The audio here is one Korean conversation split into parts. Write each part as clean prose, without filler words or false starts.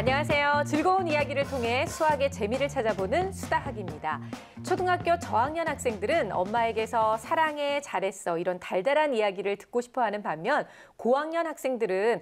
안녕하세요. 즐거운 이야기를 통해 수학의 재미를 찾아보는 수다학입니다. 초등학교 저학년 학생들은 엄마에게서 사랑해, 잘했어 이런 달달한 이야기를 듣고 싶어하는 반면 고학년 학생들은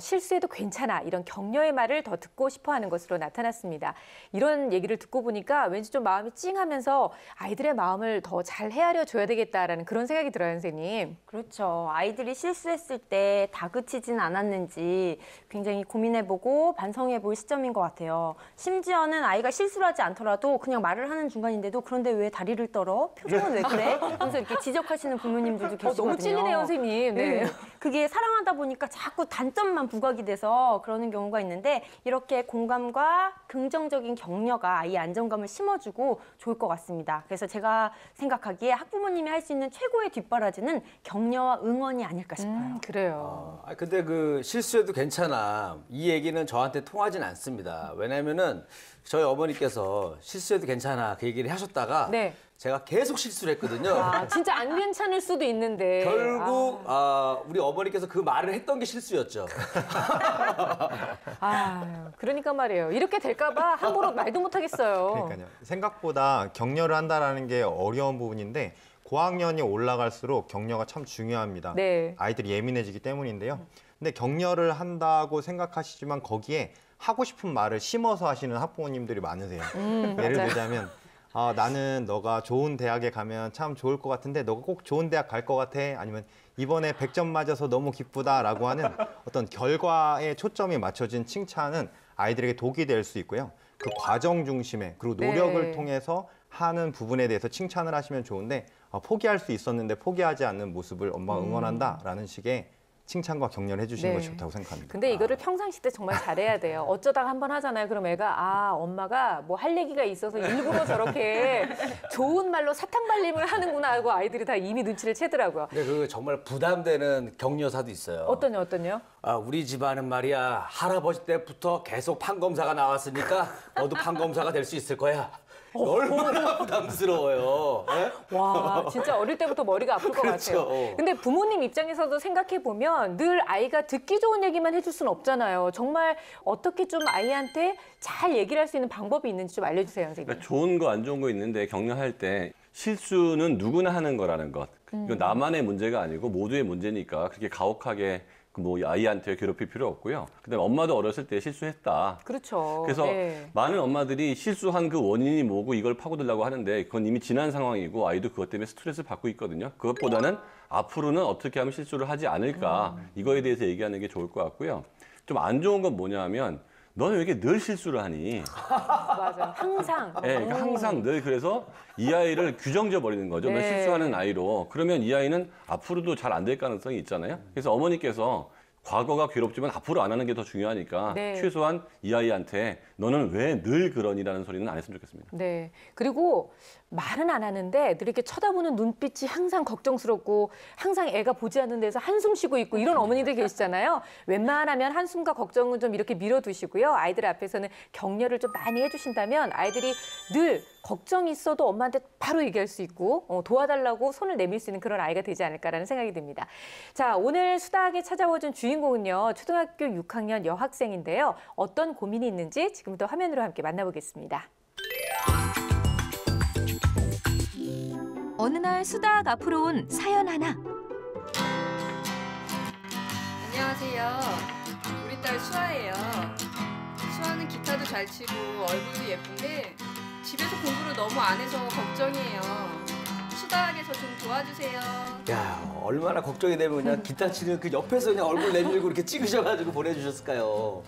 실수해도 괜찮아 이런 격려의 말을 더 듣고 싶어하는 것으로 나타났습니다. 이런 얘기를 듣고 보니까 왠지 좀 마음이 찡하면서 아이들의 마음을 더 잘 헤아려 줘야 되겠다라는 그런 생각이 들어요, 선생님. 그렇죠. 아이들이 실수했을 때 다그치진 않았는지 굉장히 고민해보고 반성해볼 시점인 것 같아요. 심지어는 아이가 실수를 하지 않더라도 그냥 말을 하는 중간인데도 그런데 왜 다리를 떨어? 표정은 왜 그래? 그래서 이렇게 지적하시는 부모님들도 계시거든요. 너무 찔리네요, 선생님. 네. 그게 사랑하다 보니까 자꾸 단점만 부각이 돼서 그러는 경우가 있는데 이렇게 공감과 긍정적인 격려가 아이의 안정감을 심어주고 좋을 것 같습니다. 그래서 제가 생각하기에 학부모님이 할 수 있는 최고의 뒷바라지는 격려와 응원이 아닐까 싶어요. 그래요. 근데 그 실수해도 괜찮아. 이 얘기는 저한테 통하진 않습니다. 왜냐면은 저희 어머니께서 실수해도 괜찮아 그 얘기를 하셨다가 네. 제가 계속 실수를 했거든요. 진짜 안 괜찮을 수도 있는데. 결국 우리 어머니께서 그 말을 했던 게 실수였죠. 그러니까 말이에요. 이렇게 될까 봐 함부로 말도 못 하겠어요. 그러니까요. 생각보다 격려를 한다는 게 어려운 부분인데 고학년이 올라갈수록 격려가 참 중요합니다. 네. 아이들이 예민해지기 때문인데요. 근데 격려를 한다고 생각하시지만 거기에 하고 싶은 말을 심어서 하시는 학부모님들이 많으세요. 예를 맞아요. 들자면 나는 너가 좋은 대학에 가면 참 좋을 것 같은데 너가 꼭 좋은 대학 갈 것 같아. 아니면 이번에 100점 맞아서 너무 기쁘다라고 하는 어떤 결과에 초점이 맞춰진 칭찬은 아이들에게 독이 될 수 있고요. 그 과정 중심에 그리고 노력을 통해서 하는 부분에 대해서 칭찬을 하시면 좋은데 포기할 수 있었는데 포기하지 않는 모습을 엄마가 응원한다라는 식의 칭찬과 격려를 해주시는 것이 좋다고 생각합니다. 근데 이거를 평상시 때 정말 잘해야 돼요. 어쩌다가 한번 하잖아요. 그럼 애가 엄마가 뭐 할 얘기가 있어서 일부러 저렇게 좋은 말로 사탕 발림을 하는구나 하고 아이들이 다 이미 눈치를 채더라고요. 근데 그 정말 부담되는 격려사도 있어요. 어떤요? 우리 집안은 말이야 할아버지 때부터 계속 판검사가 나왔으니까 너도 판검사가 될 수 있을 거야. 얼마나 부담스러워요. 네? 와, 진짜 어릴 때부터 머리가 아플 것 그렇죠. 같아요. 근데 부모님 입장에서도 생각해보면 늘 아이가 듣기 좋은 얘기만 해줄 수는 없잖아요. 정말 어떻게 좀 아이한테 잘 얘기를 할 수 있는 방법이 있는지 좀 알려주세요, 선생님. 그러니까 좋은 거 안 좋은 거 있는데 격려할 때 실수는 누구나 하는 거라는 것. 이건 나만의 문제가 아니고 모두의 문제니까 그렇게 가혹하게 뭐 아이한테 괴롭힐 필요 없고요. 그다음에 엄마도 어렸을 때 실수했다. 그렇죠. 그래서 네. 많은 엄마들이 실수한 그 원인이 뭐고 이걸 파고들려고 하는데 그건 이미 지난 상황이고 아이도 그것 때문에 스트레스를 받고 있거든요. 그것보다는 앞으로는 어떻게 하면 실수를 하지 않을까 이거에 대해서 얘기하는 게 좋을 것 같고요. 좀 안 좋은 건 뭐냐면 너는 왜 이렇게 늘 실수를 하니? 맞아. 항상. 네, 그러니까 항상 늘 그래서 이 아이를 규정져 버리는 거죠. 늘 실수하는 아이로. 그러면 이 아이는 앞으로도 잘 안 될 가능성이 있잖아요. 그래서 어머니께서 과거가 괴롭지만 앞으로 안 하는 게 더 중요하니까 최소한 이 아이한테 너는 왜 늘 그러니라는 소리는 안 했으면 좋겠습니다. 네. 그리고 말은 안 하는데 늘 이렇게 쳐다보는 눈빛이 항상 걱정스럽고 항상 애가 보지 않는 데서 한숨 쉬고 있고 이런 어머니들 계시잖아요. 웬만하면 한숨과 걱정은 좀 이렇게 밀어두시고요. 아이들 앞에서는 격려를 좀 많이 해주신다면 아이들이 늘 걱정이 있어도 엄마한테 바로 얘기할 수 있고 도와달라고 손을 내밀 수 있는 그런 아이가 되지 않을까라는 생각이 듭니다. 자, 오늘 수다하게 찾아와준 주인공은요. 초등학교 6학년 여학생인데요. 어떤 고민이 있는지 지금부터 화면으로 함께 만나보겠습니다. 어느 날 수다학 앞으로 온 사연 하나. 안녕하세요. 우리 딸 수아예요. 수아는 기타도 잘 치고 얼굴도 예쁜데 집에서 공부를 너무 안 해서 걱정이에요. 수다학에서 좀 도와주세요. 야, 얼마나 걱정이 되면 그냥 기타 치는 그 옆에서 그냥 얼굴 내밀고 이렇게 찍으셔가지고 보내주셨을까요?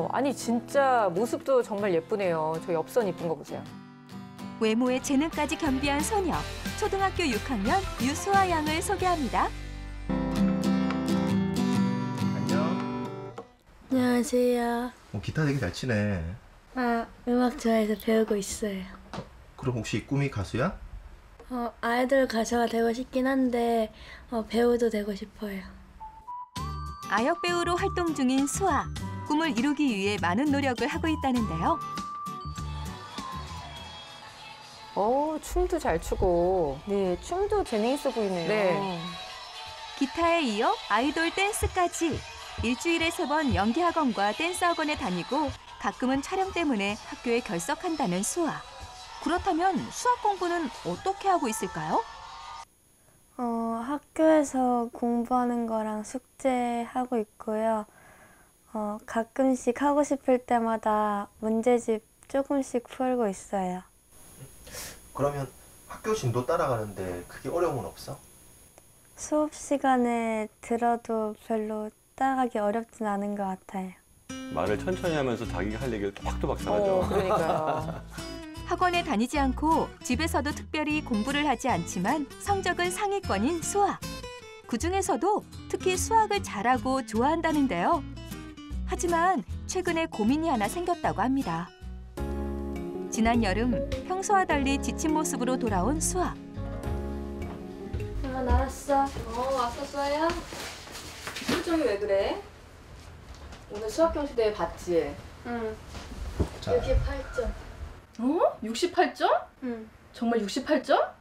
아니 진짜 모습도 정말 예쁘네요. 저 옆선 이쁜 거 보세요. 외모에 재능까지 겸비한 소녀. 초등학교 6학년 유수아 양을 소개합니다. 안녕. 안녕하세요. 기타 되게 잘 치네. 음악 좋아해서 배우고 있어요. 그럼 혹시 꿈이 가수야? 아이돌 가수가 되고 싶긴 한데 배우도 되고 싶어요. 아역 배우로 활동 중인 수아. 꿈을 이루기 위해 많은 노력을 하고 있다는데요. 춤도 잘 추고. 네, 춤도 재능 있어 보이네요. 네. 기타에 이어 아이돌 댄스까지 일주일에 3번 연기학원과 댄스학원에 다니고 가끔은 촬영 때문에 학교에 결석한다는 수아. 그렇다면 수학 공부는 어떻게 하고 있을까요? 학교에서 공부하는 거랑 숙제하고 있고요. 가끔씩 하고 싶을 때마다 문제집 조금씩 풀고 있어요. 그러면 학교 진도 따라가는데 그게 어려움은 없어? 수업 시간에 들어도 별로 따라가기 어렵진 않은 것 같아요. 말을 천천히 하면서 자기가 할 얘기를 또박또박 잘하죠. 그러니까요. 학원에 다니지 않고 집에서도 특별히 공부를 하지 않지만 성적은 상위권인 수아. 그중에서도 특히 수학을 잘하고 좋아한다는데요. 하지만 최근에 고민이 하나 생겼다고 합니다. 지난 여름 평소와 달리 지친 모습으로 돌아온 수아. 나왔어. 왔었어요? 표정이 왜 그래? 오늘 수학 경시대회 봤지? 응. 자, 여기 8점. 68점? 응. 정말 68점?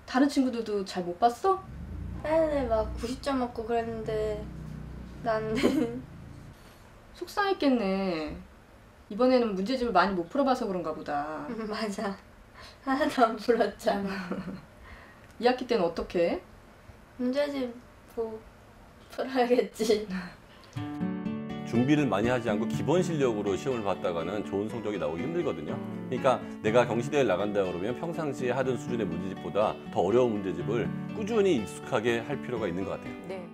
다른 친구들도 잘 못 봤어? 애들 막 90점 먹고 그랬는데 나는 속상했겠네. 이번에는 문제집을 많이 못 풀어봐서 그런가 보다. 맞아. 하나도 안 풀었잖아. 2학기 때는 어떻게? 문제집 뭐 풀어야겠지. 준비를 많이 하지 않고 기본 실력으로 시험을 봤다가는 좋은 성적이 나오기 힘들거든요. 그러니까 내가 경시대회를 나간다 그러면 평상시에 하던 수준의 문제집보다 더 어려운 문제집을 꾸준히 익숙하게 할 필요가 있는 것 같아요. 네.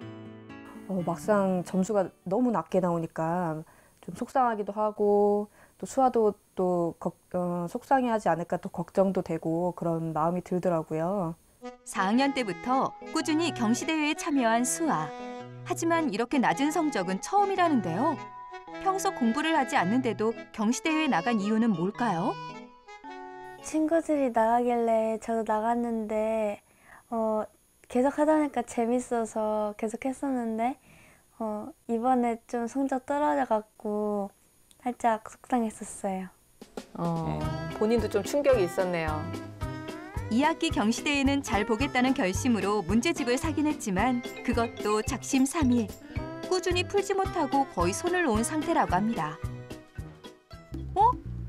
막상 점수가 너무 낮게 나오니까 좀 속상하기도 하고 또 수아도 또 속상해하지 않을까 또 걱정도 되고 그런 마음이 들더라고요. 4학년 때부터 꾸준히 경시대회에 참여한 수아. 하지만 이렇게 낮은 성적은 처음이라는데요. 평소 공부를 하지 않는데도 경시대회에 나간 이유는 뭘까요? 친구들이 나가길래 저도 나갔는데 계속 하다 보니까 재밌어서 계속 했었는데 이번에 좀 성적 떨어져갖고 살짝 속상했었어요. 본인도 좀 충격이 있었네요. 2학기 경시대회는 잘 보겠다는 결심으로 문제집을 사긴 했지만 그것도 작심삼일. 꾸준히 풀지 못하고 거의 손을 놓은 상태라고 합니다.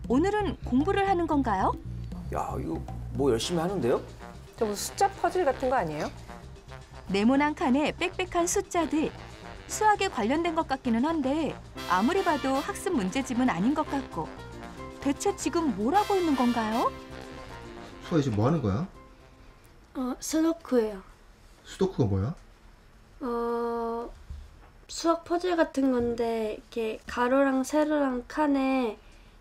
오늘은 공부를 하는 건가요? 야, 이거 뭐 열심히 하는데요? 저 무슨 숫자 퍼즐 같은 거 아니에요? 네모난 칸에 빽빽한 숫자들. 수학에 관련된 것 같기는 한데 아무리 봐도 학습 문제집은 아닌 것 같고. 대체 지금 뭘 하고 있는 건가요? 수아 지금 뭐 하는 거야? 스도쿠예요. 수도쿠가 뭐야? 수학 퍼즐 같은 건데 이렇게 가로랑 세로랑 칸에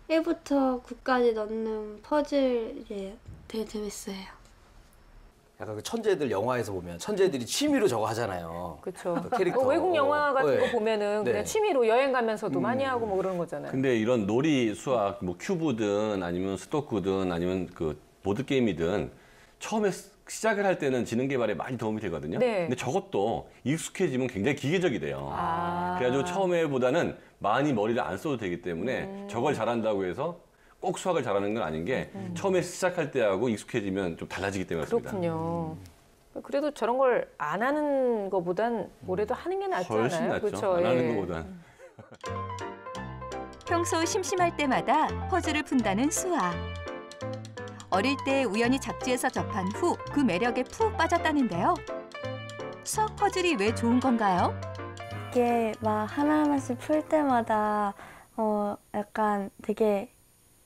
1부터 9까지 넣는 퍼즐이에요. 되게 재밌어요. 약간 그 천재들 영화에서 보면 천재들이 취미로 저거 하잖아요. 그렇죠. 그 캐릭터. 외국 영화 같은 네. 거 보면은 네. 그냥 취미로 여행 가면서도 많이 하고 뭐 그러는 거잖아요. 근데 이런 놀이 수학, 뭐 큐브든 아니면 스토크든 아니면 그 보드 게임이든 처음에 시작을 할 때는 지능 개발에 많이 도움이 되거든요. 네. 근데 저것도 익숙해지면 굉장히 기계적이 돼요. 아. 그래가지고 처음에보다는 많이 머리를 안 써도 되기 때문에 저걸 잘한다고 해서 꼭 수학을 잘하는 건 아닌 게 처음에 시작할 때하고 익숙해지면 좀 달라지기 때문에 그렇습니다. 그렇군요. 그래도 저런 걸 안 하는 것보단 올해도 하는 게 낫지 않아요? 훨씬 낫죠. 그렇죠? 안 하는 예. 것보단. 평소 심심할 때마다 퍼즐을 푼다는 수아. 어릴 때 우연히 잡지에서 접한 후 그 매력에 푹 빠졌다는데요. 수학 퍼즐이 왜 좋은 건가요? 이게 막 하나하나씩 풀 때마다 약간 되게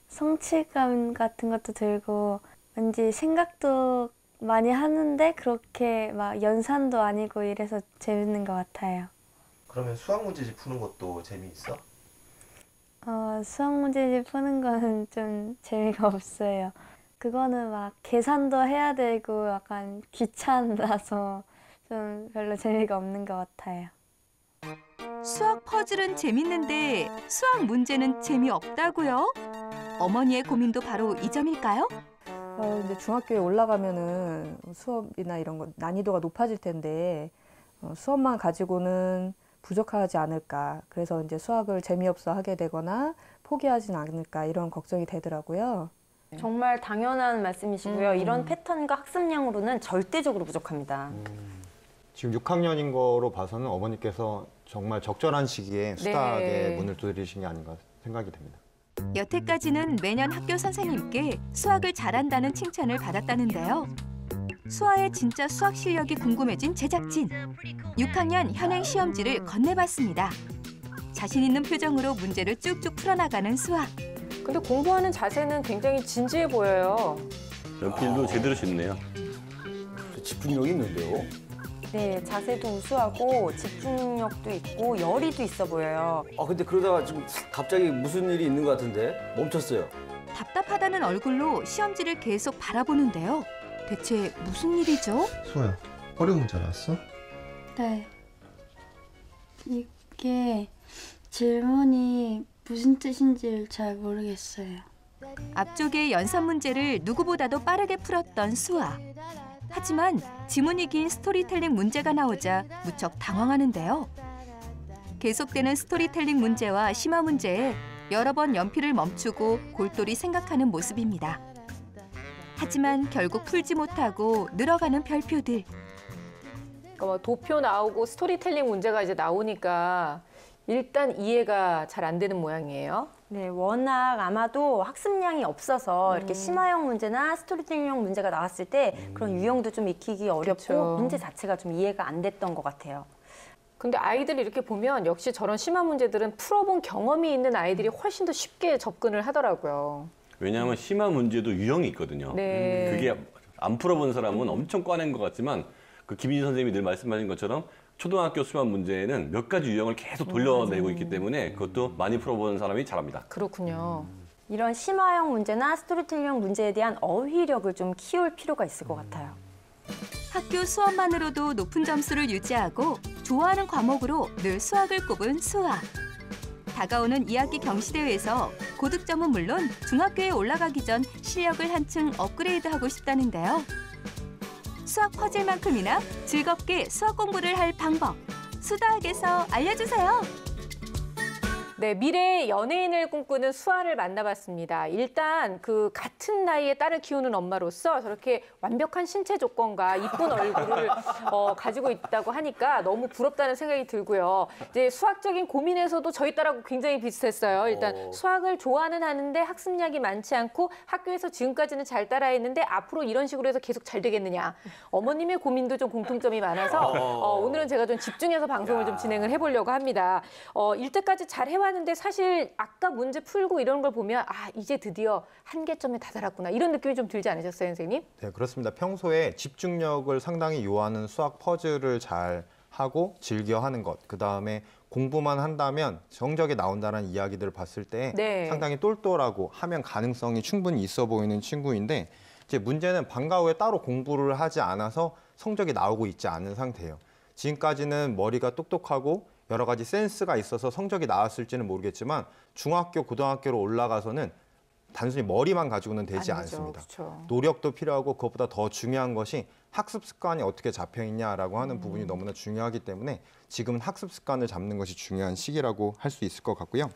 성취감 같은 것도 들고 왠지 생각도 많이 하는데 그렇게 막 연산도 아니고 이래서 재밌는 것 같아요. 그러면 수학 문제집 푸는 것도 재미있어? 수학 문제집 푸는 거는 좀 재미가 없어요. 그거는 막 계산도 해야 되고 약간 귀찮아서 좀 별로 재미가 없는 것 같아요. 수학 퍼즐은 재밌는데 수학 문제는 재미없다고요? 어머니의 고민도 바로 이 점일까요? 이제 중학교에 올라가면은 수업이나 이런 거 난이도가 높아질 텐데 수업만 가지고는 부족하지 않을까. 그래서 이제 수학을 재미없어 하게 되거나 포기하진 않을까 이런 걱정이 되더라고요. 정말 당연한 말씀이시고요. 이런 패턴과 학습량으로는 절대적으로 부족합니다. 지금 6학년인 거로 봐서는 어머니께서 정말 적절한 시기에 수학의 문을 두드리신 게 아닌가 생각이 됩니다. 여태까지는 매년 학교 선생님께 수학을 잘한다는 칭찬을 받았다는데요. 수아의 진짜 수학 실력이 궁금해진 제작진. 6학년 현행 시험지를 건네봤습니다. 자신 있는 표정으로 문제를 쭉쭉 풀어나가는 수아. 근데 공부하는 자세는 굉장히 진지해 보여요. 연필도 제대로 짚네요. 집중력이 있는데요. 네, 자세도 우수하고 집중력도 있고 열의도 있어 보여요. 근데 그러다가 지금 갑자기 무슨 일이 있는 것 같은데 멈췄어요. 답답하다는 얼굴로 시험지를 계속 바라보는데요. 대체 무슨 일이죠? 수아야, 어려운 문제 알았어? 네. 이게 질문이 무슨 뜻인지를 잘 모르겠어요. 앞쪽의 연산 문제를 누구보다도 빠르게 풀었던 수아. 하지만 지문이 긴 스토리텔링 문제가 나오자 무척 당황하는데요. 계속되는 스토리텔링 문제와 심화 문제에 여러 번 연필을 멈추고 골똘히 생각하는 모습입니다. 하지만 결국 풀지 못하고 늘어가는 별표들. 그러니까 뭐 도표 나오고 스토리텔링 문제가 이제 나오니까 일단 이해가 잘 안 되는 모양이에요. 네, 워낙 아마도 학습량이 없어서 이렇게 심화형 문제나 스토리텔링형 문제가 나왔을 때 그런 유형도 좀 익히기 어렵고 그쵸. 문제 자체가 좀 이해가 안 됐던 것 같아요. 근데 아이들이 이렇게 보면 역시 저런 심화 문제들은 풀어본 경험이 있는 아이들이 훨씬 더 쉽게 접근을 하더라고요. 왜냐하면 심화 문제도 유형이 있거든요. 네. 그게 안 풀어본 사람은 엄청 꽈낸 것 같지만 그 김희진 선생님이 늘 말씀하신 것처럼 초등학교 수학 문제에는 몇 가지 유형을 계속 돌려내고 있기 때문에 그것도 많이 풀어본 사람이 잘합니다. 그렇군요. 이런 심화형 문제나 스토리텔링형 문제에 대한 어휘력을 좀 키울 필요가 있을 것 같아요. 학교 수업만으로도 높은 점수를 유지하고 좋아하는 과목으로 늘 수학을 꼽은 수아. 다가오는 2학기 경시대회에서 고득점은 물론 중학교에 올라가기 전 실력을 한층 업그레이드하고 싶다는데요. 수학 퍼즐만큼이나 즐겁게 수학 공부를 할 방법, 수다학에서 알려주세요. 네, 미래의 연예인을 꿈꾸는 수아를 만나봤습니다. 일단 그 같은 나이에 딸을 키우는 엄마로서 저렇게 완벽한 신체 조건과 이쁜 얼굴을 가지고 있다고 하니까 너무 부럽다는 생각이 들고요. 이제 수학적인 고민에서도 저희 딸하고 굉장히 비슷했어요. 일단 수학을 좋아는 하는데 학습량이 많지 않고 학교에서 지금까지는 잘 따라했는데 앞으로 이런 식으로 해서 계속 잘 되겠느냐. 어머님의 고민도 좀 공통점이 많아서 오늘은 제가 좀 집중해서 방송을 좀 진행을 해보려고 합니다. 일때까지 잘 해왔는데 사실 아까 문제 풀고 이런 걸 보면 이제 드디어 한계점에 다다랐구나 이런 느낌이 좀 들지 않으셨어요, 선생님? 네, 그렇습니다. 평소에 집중력을 상당히 요하는 수학 퍼즐을 잘 하고 즐겨 하는 것, 그다음에 공부만 한다면 성적이 나온다는 이야기들을 봤을 때 네. 상당히 똘똘하고 하면 가능성이 충분히 있어 보이는 친구인데 이제 문제는 방과 후에 따로 공부를 하지 않아서 성적이 나오고 있지 않은 상태예요. 지금까지는 머리가 똑똑하고 여러 가지 센스가 있어서 성적이 나왔을지는 모르겠지만 중학교, 고등학교로 올라가서는 단순히 머리만 가지고는 되지 아니죠. 않습니다. 그렇죠. 노력도 필요하고 그것보다 더 중요한 것이 학습 습관이 어떻게 잡혀 있냐라고 하는 부분이 너무나 중요하기 때문에 지금은 학습 습관을 잡는 것이 중요한 시기라고 할 수 있을 것 같고요.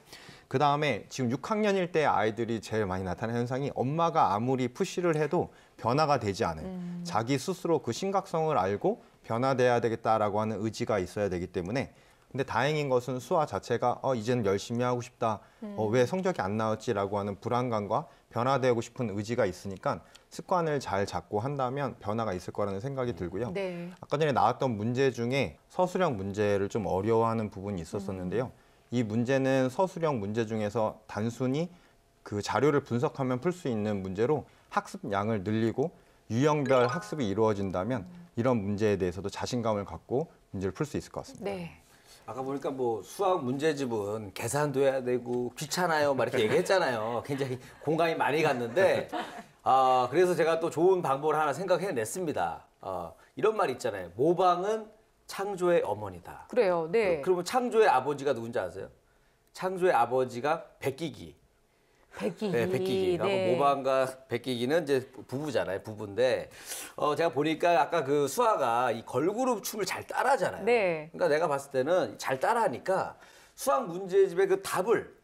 그다음에 지금 6학년일 때 아이들이 제일 많이 나타나는 현상이 엄마가 아무리 푸시를 해도 변화가 되지 않은 자기 스스로 그 심각성을 알고 변화돼야 되겠다라고 하는 의지가 있어야 되기 때문에 근데 다행인 것은 수아 자체가 이제는 열심히 하고 싶다. 왜 성적이 안 나왔지라고 하는 불안감과 변화되고 싶은 의지가 있으니까 습관을 잘 잡고 한다면 변화가 있을 거라는 생각이 들고요. 네. 아까 전에 나왔던 문제 중에 서술형 문제를 좀 어려워하는 부분이 있었었는데요. 이 문제는 서술형 문제 중에서 단순히 그 자료를 분석하면 풀 수 있는 문제로 학습량을 늘리고 유형별 학습이 이루어진다면 이런 문제에 대해서도 자신감을 갖고 문제를 풀 수 있을 것 같습니다. 네. 아까 보니까 뭐 수학 문제집은 계산도 해야 되고 귀찮아요 막 이렇게 얘기했잖아요. 굉장히 공감이 많이 갔는데 그래서 제가 또 좋은 방법을 하나 생각해냈습니다. 이런 말 있잖아요. 모방은 창조의 어머니다. 그래요. 네. 그러면 창조의 아버지가 누군지 아세요? 창조의 아버지가 베끼기. 베끼기. 네, 베끼기. 네. 모방과 베끼기는 이제 부부잖아요. 부부인데 제가 보니까 아까 그 수아가 이 걸그룹 춤을 잘 따라하잖아요. 네. 그러니까 내가 봤을 때는 잘 따라하니까 수학 문제집의 그 답을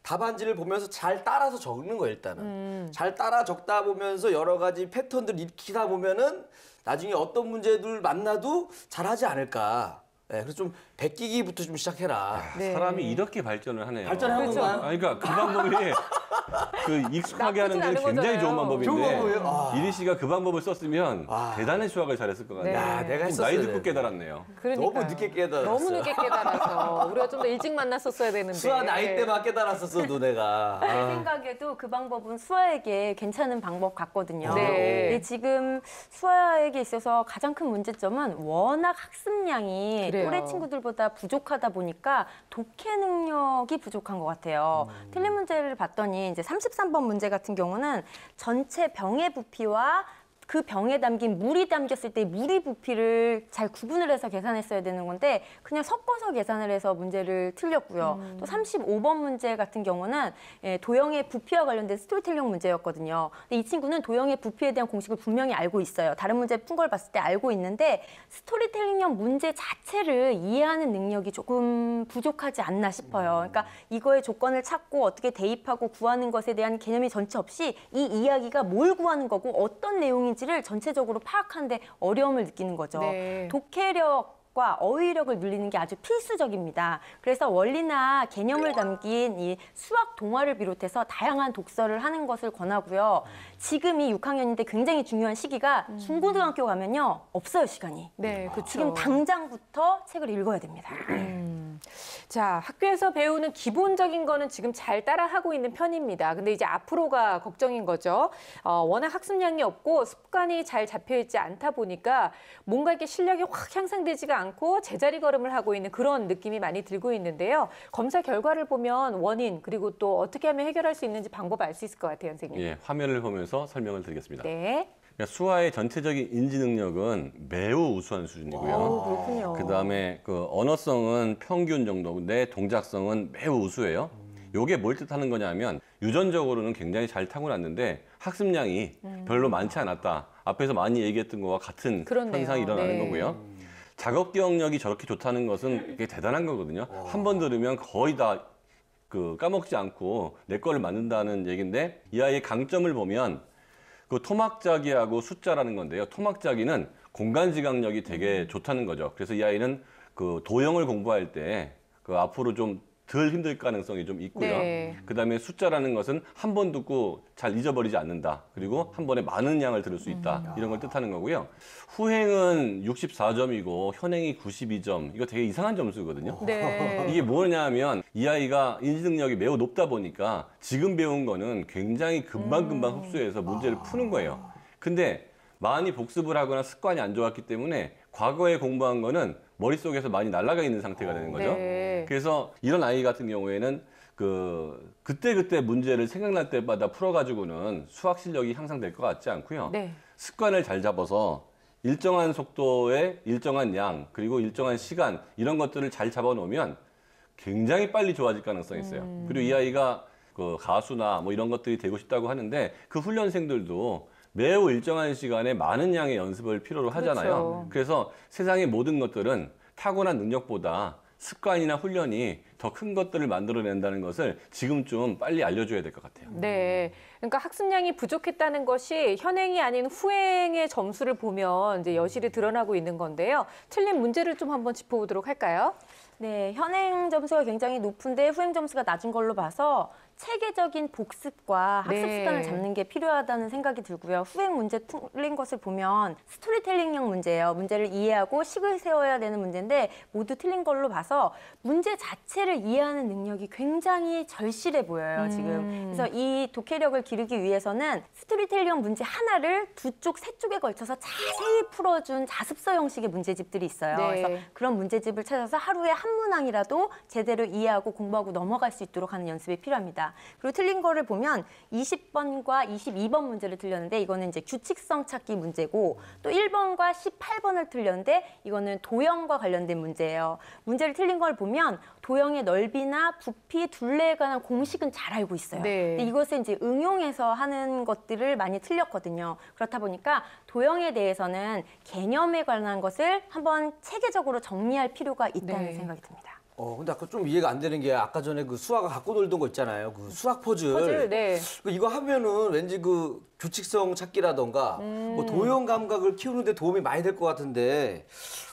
답안지를 보면서 잘 따라서 적는 거예요, 일단은. 잘 따라 적다 보면서 여러 가지 패턴들을 익히다 보면은 나중에 어떤 문제들 만나도 잘하지 않을까. 네, 그래서 좀 베끼기부터 좀 시작해라. 네. 사람이 이렇게 발전을 하네요. 발전한 그렇죠. 건가요? 아니, 그러니까 그 방법이 그 익숙하게 하는 나쁘진 데는 않은 굉장히 거잖아요. 좋은 방법인데 좋은 방법이에요? 아. 이리 씨가 그 방법을 썼으면 아. 대단한 수학을 잘했을 것 같네요. 네. 야, 내가 좀 했었어야 나이 듣고 되는데. 깨달았네요. 그러니까요. 너무 늦게 깨달았어요. 너무 늦게 깨달아서 우리가 좀 더 일찍 만났었어야 되는데. 수아 나이 때만 깨달았었어도 내가. 제 아. 생각에도 그 방법은 수아에게 괜찮은 방법 같거든요. 네. 근데 지금 수아에게 있어서 가장 큰 문제점은 워낙 학습량이 그래요. 또래 친구들보다 부족하다 보니까 독해 능력이 부족한 것 같아요. 틀린 문제를 봤더니 이제 33번 문제 같은 경우는 전체 병의 부피와 그 병에 담긴 물이 담겼을 때 물의 부피를 잘 구분을 해서 계산했어야 되는 건데 그냥 섞어서 계산을 해서 문제를 틀렸고요. 또 35번 문제 같은 경우는 도형의 부피와 관련된 스토리텔링 문제였거든요. 근데 이 친구는 도형의 부피에 대한 공식을 분명히 알고 있어요. 다른 문제 푼 걸 봤을 때 알고 있는데 스토리텔링형 문제 자체를 이해하는 능력이 조금 부족하지 않나 싶어요. 그러니까 이거의 조건을 찾고 어떻게 대입하고 구하는 것에 대한 개념이 전체 없이 이 이야기가 뭘 구하는 거고 어떤 내용인지 를 전체적으로 파악하는데 어려움을 느끼는 거죠. 네. 독해력과 어휘력을 늘리는 게 아주 필수적입니다. 그래서 원리나 개념을 담긴 이 수학 동화를 비롯해서 다양한 독서를 하는 것을 권하고요. 지금이 6학년인데 굉장히 중요한 시기가 중고등학교 가면요. 없어요, 시간이. 네, 그렇죠. 지금 당장부터 책을 읽어야 됩니다. 자, 학교에서 배우는 기본적인 거는 지금 잘 따라하고 있는 편입니다. 근데 이제 앞으로가 걱정인 거죠. 워낙 학습량이 없고 습관이 잘 잡혀있지 않다 보니까 뭔가 이렇게 실력이 확 향상되지가 않고 제자리 걸음을 하고 있는 그런 느낌이 많이 들고 있는데요. 검사 결과를 보면 원인 그리고 또 어떻게 하면 해결할 수 있는지 방법 알 수 있을 것 같아요, 선생님. 예, 화면을 보면서 설명을 드리겠습니다. 네. 그러니까 수아의 전체적인 인지 능력은 매우 우수한 수준이고요. 그렇군요. 그다음에 그 언어성은 평균 정도인데 동작성은 매우 우수해요. 요게 뭘 뜻하는 거냐면 유전적으로는 굉장히 잘 타고났는데 학습량이 별로 많지 않았다. 앞에서 많이 얘기했던 거와 같은 그렇네요. 현상이 일어나는 네. 거고요. 작업 기억력이 저렇게 좋다는 것은 이게 대단한 거거든요. 한 번 들으면 거의 다 그 까먹지 않고 내 거를 만든다는 얘기인데 이 아이의 강점을 보면 그 토막자기하고 숫자라는 건데요. 토막자기는 공간 지각력이 되게 좋다는 거죠. 그래서 이 아이는 그 도형을 공부할 때 그 앞으로 좀 덜 힘들 가능성이 좀 있고요. 네. 그다음에 숫자라는 것은 한 번 듣고 잘 잊어버리지 않는다. 그리고 한 번에 많은 양을 들을 수 있다. 이런 걸 뜻하는 거고요. 후행은 64점이고 현행이 92점. 이거 되게 이상한 점수거든요. 네. 이게 뭐냐면 이 아이가 인지 능력이 매우 높다 보니까 지금 배운 거는 굉장히 금방금방 흡수해서 문제를 푸는 거예요. 근데 많이 복습을 하거나 습관이 안 좋았기 때문에 과거에 공부한 거는 머릿속에서 많이 날아가 있는 상태가 되는 거죠. 네. 그래서 이런 아이 같은 경우에는 그때 문제를 생각날 때마다 풀어가지고는 수학 실력이 향상될 것 같지 않고요. 네. 습관을 잘 잡아서 일정한 속도에 일정한 양 그리고 일정한 시간 이런 것들을 잘 잡아놓으면 굉장히 빨리 좋아질 가능성이 있어요. 그리고 이 아이가 그 가수나 뭐 이런 것들이 되고 싶다고 하는데 그 훈련생들도 매우 일정한 시간에 많은 양의 연습을 필요로 하잖아요. 그렇죠. 그래서 세상의 모든 것들은 타고난 능력보다 습관이나 훈련이 더 큰 것들을 만들어낸다는 것을 지금 좀 빨리 알려줘야 될 것 같아요. 네. 그러니까 학습량이 부족했다는 것이 현행이 아닌 후행의 점수를 보면 이제 여실히 드러나고 있는 건데요. 틀린 문제를 좀 한번 짚어보도록 할까요? 네, 현행 점수가 굉장히 높은데 후행 점수가 낮은 걸로 봐서 체계적인 복습과 학습 네. 습관을 잡는 게 필요하다는 생각이 들고요. 후행 문제 틀린 것을 보면 스토리텔링형 문제예요. 문제를 이해하고 식을 세워야 되는 문제인데 모두 틀린 걸로 봐서 문제 자체를 이해하는 능력이 굉장히 절실해 보여요, 지금. 그래서 이 독해력을 기르기 위해서는 스토리텔링형 문제 하나를 세 쪽에 걸쳐서 자세히 풀어준 자습서 형식의 문제집들이 있어요. 네. 그래서 그런 문제집을 찾아서 하루에 한 문항이라도 제대로 이해하고 공부하고 넘어갈 수 있도록 하는 연습이 필요합니다. 그리고 틀린 거를 보면 20번과 22번 문제를 틀렸는데 이거는 이제 규칙성 찾기 문제고 또 1번과 18번을 틀렸는데 이거는 도형과 관련된 문제예요. 문제를 틀린 걸 보면 도형의 넓이나 부피, 둘레에 관한 공식은 잘 알고 있어요. 네. 근데 이것을 이제 응용해서 하는 것들을 많이 틀렸거든요. 그렇다 보니까 도형에 대해서는 개념에 관한 것을 한번 체계적으로 정리할 필요가 있다는 네. 생각이 듭니다. 근데 아까 좀 이해가 안 되는 게 아까 전에 그 수아가 갖고 놀던 거 있잖아요. 그 수학 퍼즐. 퍼즐, 네. 이거 하면은 왠지 그 규칙성 찾기라던가 뭐 도형 감각을 키우는데 도움이 많이 될 것 같은데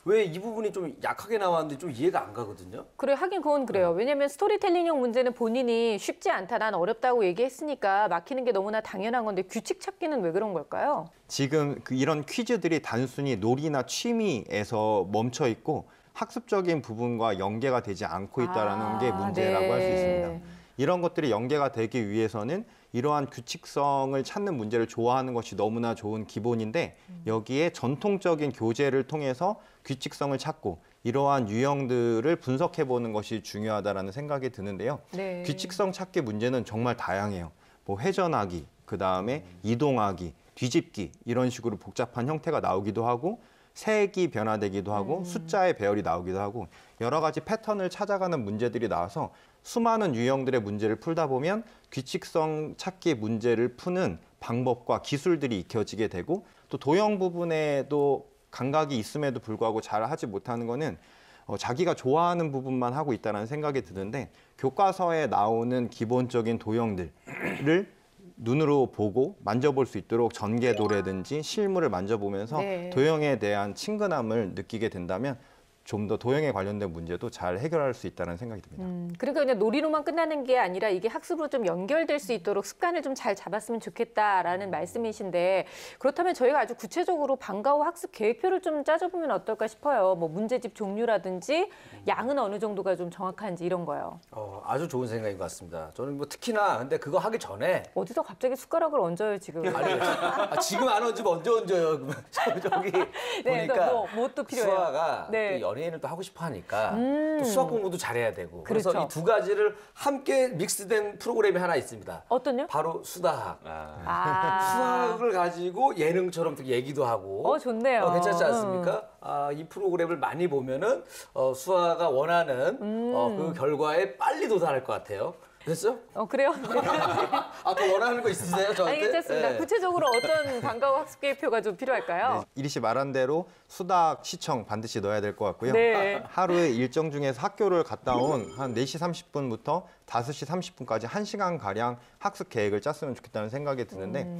왜 이 부분이 좀 약하게 나왔는데 좀 이해가 안 가거든요. 그래, 하긴 그건 그래요. 왜냐면 스토리텔링형 문제는 본인이 쉽지 않다, 난 어렵다고 얘기했으니까 막히는 게 너무나 당연한 건데 규칙 찾기는 왜 그런 걸까요? 지금 이런 퀴즈들이 단순히 놀이나 취미에서 멈춰 있고 학습적인 부분과 연계가 되지 않고 있다는 게 문제라고 할 수 있습니다. 이런 것들이 연계가 되기 위해서는 이러한 규칙성을 찾는 문제를 좋아하는 것이 너무나 좋은 기본인데 여기에 전통적인 교재를 통해서 규칙성을 찾고 이러한 유형들을 분석해 보는 것이 중요하다는 생각이 드는데요. 네. 규칙성 찾기 문제는 정말 다양해요. 뭐 회전하기, 그다음에 이동하기, 뒤집기 이런 식으로 복잡한 형태가 나오기도 하고 색이 변화되기도 하고 숫자의 배열이 나오기도 하고 여러 가지 패턴을 찾아가는 문제들이 나와서 수많은 유형들의 문제를 풀다 보면 규칙성 찾기 문제를 푸는 방법과 기술들이 익혀지게 되고 또 도형 부분에도 감각이 있음에도 불구하고 잘 하지 못하는 거는 자기가 좋아하는 부분만 하고 있다는 생각이 드는데 교과서에 나오는 기본적인 도형들을 눈으로 보고 만져볼 수 있도록 전개도라든지 실물을 만져보면서 네. 도형에 대한 친근함을 느끼게 된다면 좀 더 도형에 관련된 문제도 잘 해결할 수 있다는 생각이 듭니다. 그러니까 그냥 놀이로만 끝나는 게 아니라 이게 학습으로 좀 연결될 수 있도록 습관을 좀 잘 잡았으면 좋겠다라는 말씀이신데 그렇다면 저희가 아주 구체적으로 방과 후 학습 계획표를 좀 짜줘보면 어떨까 싶어요. 뭐 문제집 종류라든지 양은 어느 정도가 좀 정확한지 이런 거요. 아주 좋은 생각인 것 같습니다. 저는 뭐 특히나 근데 그거 하기 전에 어디서 갑자기 숟가락을 얹어요 지금. 아니, 지금 안 얹으면 언제 얹어요? 저기 네, 보니까 뭐 또 필요해요? 수아가 네. 또 연예인을 또 하고 싶어 하니까 또 수학 공부도 잘해야 되고 그래서 그렇죠. 이 두 가지를 함께 믹스된 프로그램이 하나 있습니다. 어떤요? 바로 수다학. 아, 수학을 가지고 예능처럼 또 얘기도 하고. 좋네요. 괜찮지 않습니까? 이 프로그램을 많이 보면은 수아가 원하는 그 결과에 빨리 도달할 것 같아요. 됐어? 그래요? 더 원하는 거 있으세요, 저한테? 알겠습니다. 네. 구체적으로 어떤 방과 후 학습 계획표가 좀 필요할까요? 이리 씨 말한 대로 수학 시청 반드시 넣어야 될 것 같고요. 네. 하루에 일정 중에서 학교를 갔다 온 한 4시 30분부터 5시 30분까지 1시간가량 학습 계획을 짰으면 좋겠다는 생각이 드는데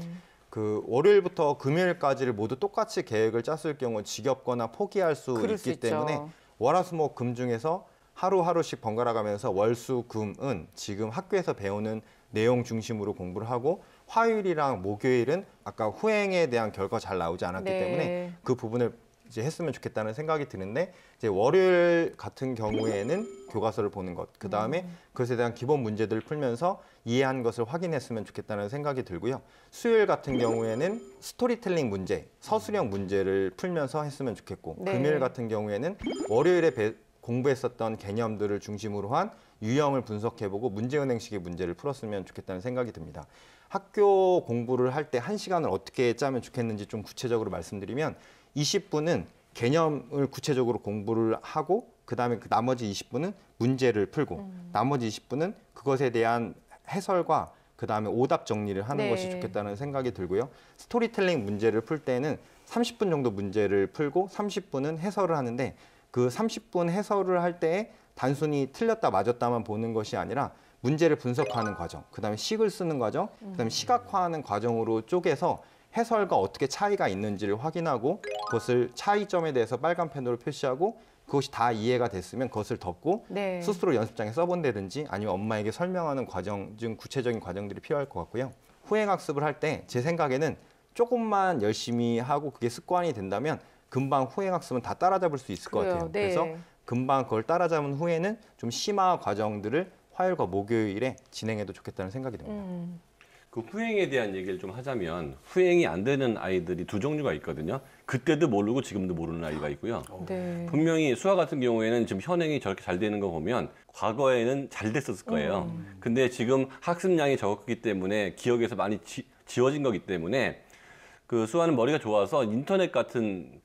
그 월요일부터 금요일까지를 모두 똑같이 계획을 짰을 경우 지겹거나 포기할 수 그럴 수 있기 때문에 있죠. 월화수목금 중에서 하루하루씩 번갈아 가면서 월수금은 지금 학교에서 배우는 내용 중심으로 공부를 하고 화요일이랑 목요일은 아까 후행에 대한 결과가 잘 나오지 않았기 네. 때문에 그 부분을 이제 했으면 좋겠다는 생각이 드는데 이제 월요일 같은 경우에는 교과서를 보는 것, 그 다음에 그것에 대한 기본 문제들을 풀면서 이해한 것을 확인했으면 좋겠다는 생각이 들고요. 수요일 같은 경우에는 스토리텔링 문제, 서술형 문제를 풀면서 했으면 좋겠고 네. 금요일 같은 경우에는 월요일에 공부했었던 개념들을 중심으로 한 유형을 분석해보고 문제은행식의 문제를 풀었으면 좋겠다는 생각이 듭니다. 학교 공부를 할 때 1시간을 어떻게 짜면 좋겠는지 좀 구체적으로 말씀드리면 20분은 개념을 구체적으로 공부를 하고 그다음에 그 나머지 20분은 문제를 풀고 나머지 20분은 그것에 대한 해설과 그다음에 오답 정리를 하는 네. 것이 좋겠다는 생각이 들고요. 스토리텔링 문제를 풀 때는 30분 정도 문제를 풀고 30분은 해설을 하는데 그 30분 해설을 할 때 단순히 틀렸다 맞았다만 보는 것이 아니라 문제를 분석하는 과정, 그다음에 식을 쓰는 과정, 그다음에 시각화하는 과정으로 쪼개서 해설과 어떻게 차이가 있는지를 확인하고 그것을 차이점에 대해서 빨간 펜으로 표시하고 그것이 다 이해가 됐으면 그것을 덮고 네. 스스로 연습장에 써본다든지 아니면 엄마에게 설명하는 과정 중 구체적인 과정들이 필요할 것 같고요. 후행학습을 할 때 제 생각에는 조금만 열심히 하고 그게 습관이 된다면 금방 후행학습은 다 따라잡을 수 있을 것 그래요. 같아요. 네. 그래서 금방 그걸 따라잡은 후에는 좀 심화 과정들을 화요일과 목요일에 진행해도 좋겠다는 생각이 듭니다. 그 후행에 대한 얘기를 좀 하자면 후행이 안 되는 아이들이 두 종류가 있거든요. 그때도 모르고 지금도 모르는 아이가 있고요. 네. 분명히 수아 같은 경우에는 지금 현행이 저렇게 잘 되는 거 보면 과거에는 잘 됐었을 거예요. 근데 지금 학습량이 적었기 때문에 기억에서 많이 지워진 거기 때문에 그 수아는 머리가 좋아서 인터넷 같은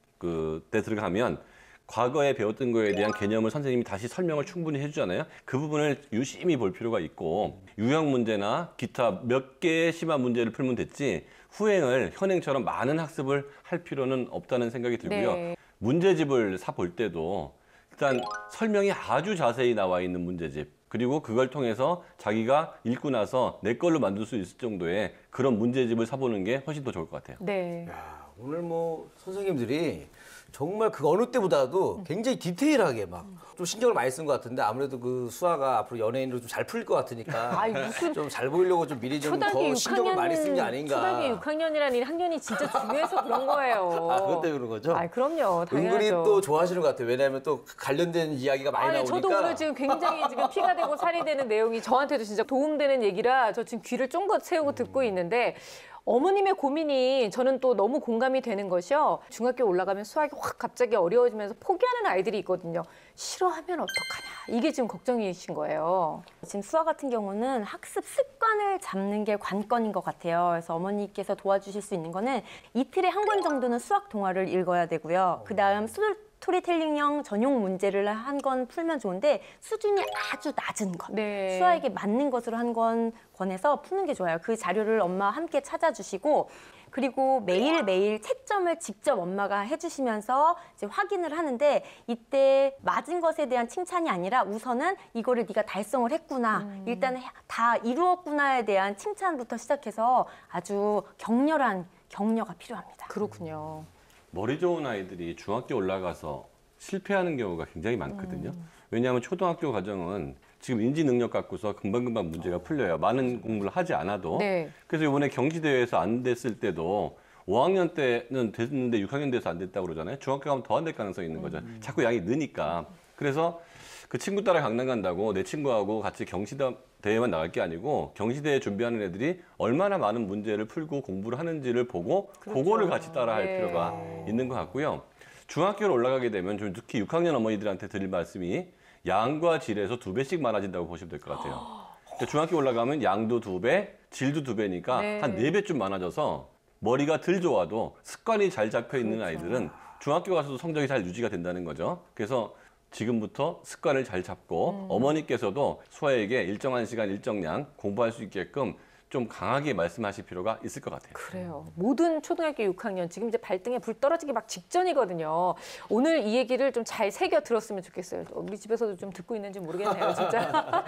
데 들어가면 과거에 배웠던 거에 대한 개념을 선생님이 다시 설명을 충분히 해주잖아요. 그 부분을 유심히 볼 필요가 있고 유형 문제나 기타 몇 개의 심화 문제를 풀면 됐지 후행을 현행처럼 많은 학습을 할 필요는 없다는 생각이 들고요. 네. 문제집을 사 볼 때도 일단 설명이 아주 자세히 나와 있는 문제집, 그리고 그걸 통해서 자기가 읽고 나서 내 걸로 만들 수 있을 정도의 그런 문제집을 사보는 게 훨씬 더 좋을 것 같아요. 네. 야, 오늘 뭐 선생님들이 정말 그 어느 때보다도 굉장히 디테일하게 막 좀 신경을 많이 쓴 것 같은데 아무래도 그 수아가 앞으로 연예인으로 좀 잘 풀릴 것 같으니까 아이, 무슨 좀 잘 보이려고 좀 미리 좀 초등학교 더 신경을 많이 쓴 게 아닌가. 초등학교 6학년이라는 학년이 진짜 중요해서 그런 거예요. 아, 그것 때문에 그런 거죠? 아, 그럼요. 당연하죠. 은근히 또 좋아하시는 것 같아요. 왜냐하면 또 관련된 이야기가 많이 아니, 나오니까. 저도 오늘 지금 굉장히 지금 피가 되고 살이 되는 내용이 저한테도 진짜 도움되는 얘기라 저 지금 귀를 쫑긋 세우고 듣고 있는데 어머님의 고민이 저는 또 너무 공감이 되는 것이요. 중학교 올라가면 수학이 확 갑자기 어려워지면서 포기하는 아이들이 있거든요. 싫어하면 어떡하냐. 이게 지금 걱정이신 거예요. 지금 수아 같은 경우는 학습 습관을 잡는 게 관건인 것 같아요. 그래서 어머니께서 도와주실 수 있는 거는 이틀에 한 권 정도는 수학 동화를 읽어야 되고요. 그다음 스토리텔링형 전용 문제를 한 건 풀면 좋은데 수준이 아주 낮은 것, 네. 수아에게 맞는 것으로 한 건 권해서 푸는 게 좋아요. 그 자료를 엄마와 함께 찾아주시고 그리고 매일매일 채점을 직접 엄마가 해주시면서 이제 확인을 하는데 이때 맞은 것에 대한 칭찬이 아니라 우선은 이거를 네가 달성을 했구나. 일단 다 이루었구나에 대한 칭찬부터 시작해서 아주 격렬한 격려가 필요합니다. 그렇군요. 머리 좋은 아이들이 중학교 올라가서 실패하는 경우가 굉장히 많거든요. 왜냐하면 초등학교 과정은 지금 인지 능력 갖고서 금방금방 문제가 풀려요. 많은 공부를 하지 않아도. 네. 그래서 이번에 경시대회에서 안 됐을 때도 5학년 때는 됐는데 6학년 돼서 안 됐다고 그러잖아요. 중학교 가면 더 안 될 가능성이 있는 거죠. 자꾸 양이 느니까. 그래서 그 친구 따라 강남 간다고 내 친구하고 같이 경시대회만 나갈 게 아니고 경시대회 준비하는 애들이 얼마나 많은 문제를 풀고 공부를 하는지를 보고 그거를 같이 따라할 네. 필요가 있는 것 같고요. 중학교를 올라가게 되면 좀 특히 6학년 어머니들한테 드릴 말씀이 양과 질에서 2배씩 많아진다고 보시면 될 것 같아요. 그러니까 중학교 올라가면 양도 2배, 질도 2배니까 네. 한 4배쯤 많아져서 머리가 덜 좋아도 습관이 잘 잡혀 있는 아이들은 중학교 가서도 성적이 잘 유지가 된다는 거죠. 그래서 지금부터 습관을 잘 잡고 어머니께서도 수아에게 일정한 시간, 일정량 공부할 수 있게끔 좀 강하게 말씀하실 필요가 있을 것 같아요. 그래요. 모든 초등학교 6학년 지금 이제 발등에 불 떨어지기 막 직전이거든요. 오늘 이 얘기를 좀 잘 새겨 들었으면 좋겠어요. 우리 집에서도 좀 듣고 있는지 모르겠네요, 진짜.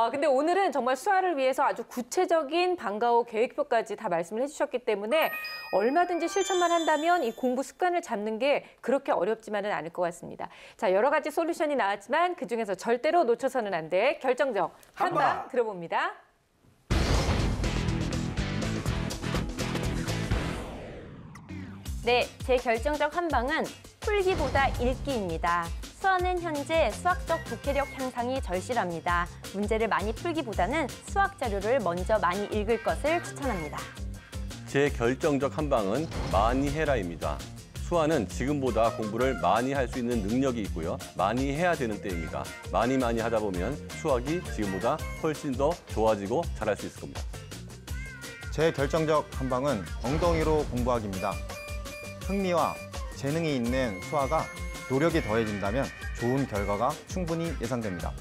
근데 오늘은 정말 수아를 위해서 아주 구체적인 방과 후 계획표까지 다 말씀을 해주셨기 때문에 얼마든지 실천만 한다면 이 공부 습관을 잡는 게 그렇게 어렵지만은 않을 것 같습니다. 자, 여러 가지 솔루션이 나왔지만 그중에서 절대로 놓쳐서는 안 될 결정적 한방 들어봅니다. 네, 제 결정적 한방은 풀기보다 읽기입니다. 수아는 현재 수학적 독해력 향상이 절실합니다. 문제를 많이 풀기보다는 수학 자료를 먼저 많이 읽을 것을 추천합니다. 제 결정적 한방은 많이 해라입니다. 수아는 지금보다 공부를 많이 할 수 있는 능력이 있고요. 많이 해야 되는 때입니다. 많이 하다 보면 수학이 지금보다 훨씬 더 좋아지고 잘할 수 있을 겁니다. 제 결정적 한방은 엉덩이로 공부하기입니다. 흥미와 재능이 있는 수아가 노력이 더해진다면 좋은 결과가 충분히 예상됩니다.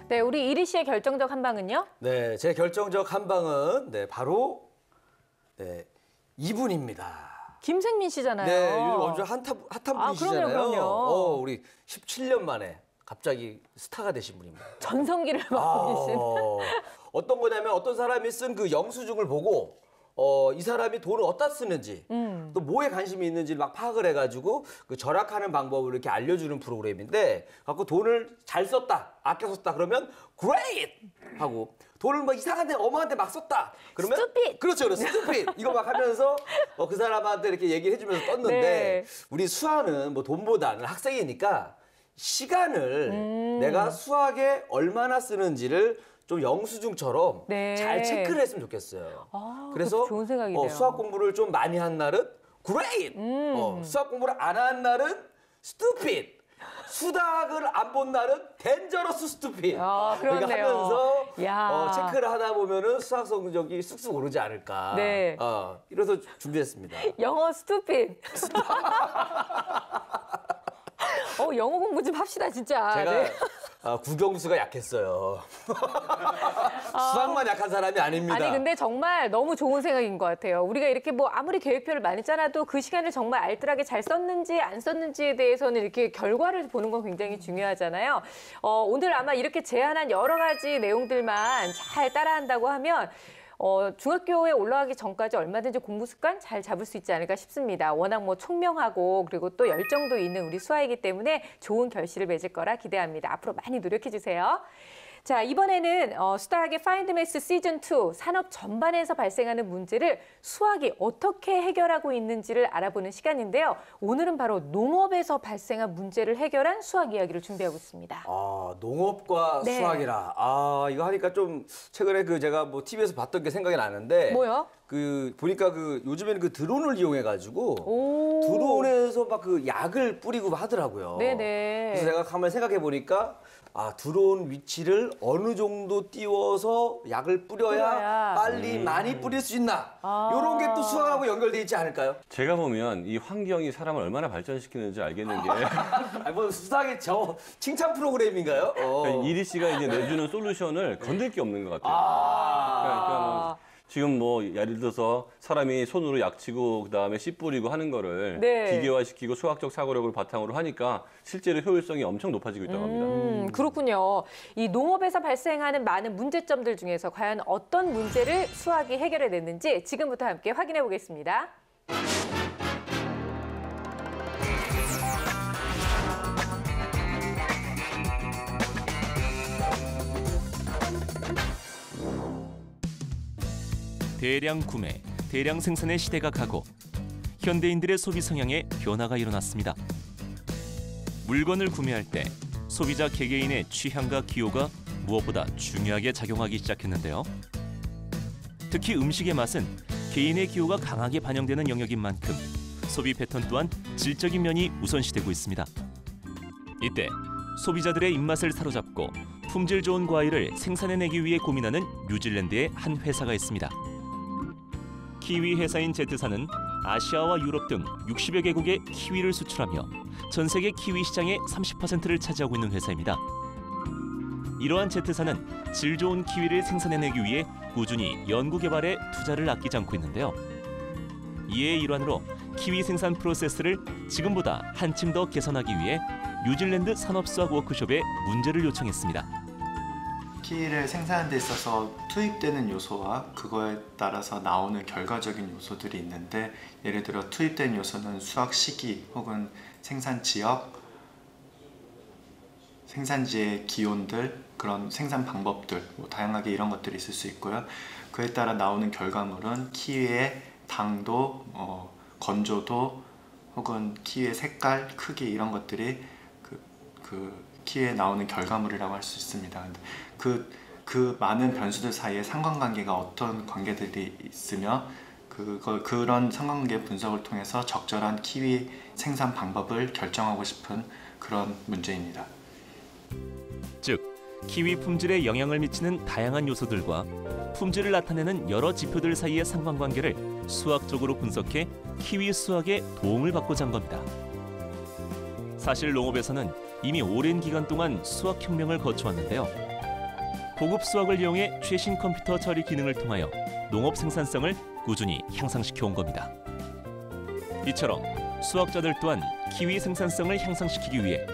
네, 우리 이리 씨의 결정적 한방은요? 네, 제 결정적 한방은 바로 이분입니다. 김생민 씨잖아요. 네, 요즘 엄청 핫한 분이시잖아요. 그럼요. 우리 17년 만에 갑자기 스타가 되신 분입니다. 전성기를 맡고 계신. 어떤 거냐면 어떤 사람이 쓴 그 영수증을 보고 이 사람이 돈을 어디다 쓰는지 또 뭐에 관심이 있는지 막 파악을 해가지고 그 절약하는 방법을 이렇게 알려주는 프로그램인데 갖고 돈을 잘 썼다, 아껴 썼다 그러면 great 하고 돈을 막 이상한 데 어머한테 막 썼다 그러면 stupid. 그렇죠, stupid 이거 막 하면서 그 사람한테 이렇게 얘기를 해주면서 떴는데 네. 우리 수아는 뭐 돈보다는 학생이니까 시간을 내가 수학에 얼마나 쓰는지를 좀 영수증처럼 네. 잘 체크를 했으면 좋겠어요. 그래서 그것도 좋은 생각이네요. 수학 공부를 좀 많이 한 날은 great, 수학 공부를 안 한 날은 stupid, 수학을 안 본 날은 dangerous stupid. 그렇네요. 이렇게 하면서 야. 체크를 하다 보면은 수학 성적이 쑥쑥 오르지 않을까. 네. 이래서 준비했습니다. 영어 스투핏. 영어 공부 좀 합시다 진짜. 제가 네. 국영수가 약했어요. 수학만 약한 사람이 아닙니다. 아니 근데 정말 너무 좋은 생각인 것 같아요. 우리가 이렇게 뭐 아무리 계획표를 많이 짜놔도 그 시간을 정말 알뜰하게 잘 썼는지 안 썼는지에 대해서는 이렇게 결과를 보는 건 굉장히 중요하잖아요. 오늘 아마 이렇게 제안한 여러 가지 내용들만 잘 따라한다고 하면 중학교에 올라가기 전까지 얼마든지 공부 습관 잘 잡을 수 있지 않을까 싶습니다. 워낙 뭐 총명하고 그리고 또 열정도 있는 우리 수아이기 때문에 좋은 결실을 맺을 거라 기대합니다. 앞으로 많이 노력해 주세요. 자, 이번에는 수다학의 파인드 매스 시즌 2 산업 전반에서 발생하는 문제를 수학이 어떻게 해결하고 있는지를 알아보는 시간인데요. 오늘은 바로 농업에서 발생한 문제를 해결한 수학 이야기를 준비하고 있습니다. 농업과 네. 수학이라. 이거 하니까 좀 최근에 제가 뭐 TV에서 봤던 게 생각이 나는데. 뭐요? 보니까 요즘에는 드론을 이용해가지고 드론에서 막 약을 뿌리고 하더라고요. 네네. 그래서 제가 가만히 생각해 보니까 드론 위치를 어느 정도 띄워서 약을 뿌려야 빨리 많이 뿌릴 수 있나? 이런 게 또 수학하고 연결돼 있지 않을까요? 제가 보면 이 환경이 사람을 얼마나 발전시키는지 알겠는 게 뭐 수학의 칭찬 프로그램인가요? 그러니까 이리 씨가 이제 내주는 솔루션을 건들 게 없는 것 같아요. 그러니까 지금 뭐 예를 들어서 사람이 손으로 약치고 그다음에 씨 뿌리고 하는 거를 네. 기계화시키고 수학적 사고력을 바탕으로 하니까 실제로 효율성이 엄청 높아지고 있다고 합니다. 그렇군요. 이 농업에서 발생하는 많은 문제점들 중에서 과연 어떤 문제를 수학이 해결해냈는지 지금부터 함께 확인해 보겠습니다. 대량 구매, 대량 생산의 시대가 가고 현대인들의 소비 성향에 변화가 일어났습니다. 물건을 구매할 때 소비자 개개인의 취향과 기호가 무엇보다 중요하게 작용하기 시작했는데요. 특히 음식의 맛은 개인의 기호가 강하게 반영되는 영역인 만큼 소비 패턴 또한 질적인 면이 우선시되고 있습니다. 이때 소비자들의 입맛을 사로잡고 품질 좋은 과일을 생산해내기 위해 고민하는 뉴질랜드의 한 회사가 있습니다. 키위 회사인 제트사는 아시아와 유럽 등 60여 개국에 키위를 수출하며 전 세계 키위 시장의 30%를 차지하고 있는 회사입니다. 이러한 제트사는 질 좋은 키위를 생산해내기 위해 꾸준히 연구 개발에 투자를 아끼지 않고 있는데요. 이에 일환으로 키위 생산 프로세스를 지금보다 한층 더 개선하기 위해 뉴질랜드 산업수학 워크숍에 문제를 요청했습니다. 키위를 생산하는 데 있어서 투입되는 요소와 그거에 따라서 나오는 결과적인 요소들이 있는데, 예를 들어 투입된 요소는 수확 시기 혹은 생산 지역, 생산지의 기온들, 그런 생산 방법들, 뭐 다양하게 이런 것들이 있을 수 있고요. 그에 따라 나오는 결과물은 키위의 당도, 건조도 혹은 키위의 색깔, 크기 이런 것들이 키위에 나오는 결과물이라고 할 수 있습니다. 그 많은 변수들 사이에 상관관계가 어떤 관계들이 있으며 그런 상관관계 분석을 통해서 적절한 키위 생산 방법을 결정하고 싶은 그런 문제입니다. 즉, 키위 품질에 영향을 미치는 다양한 요소들과 품질을 나타내는 여러 지표들 사이의 상관관계를 수학적으로 분석해 키위 수확에 도움을 받고자 한 겁니다. 사실 농업에서는 이미 오랜 기간 동안 수학혁명을 거쳐왔는데요. 고급 수학을 이용해 최신 컴퓨터 처리 기능을 통하여 농업 생산성을 꾸준히 향상시켜 온 겁니다. 이처럼 수학자들 또한 키위 생산성을 향상시키기 위해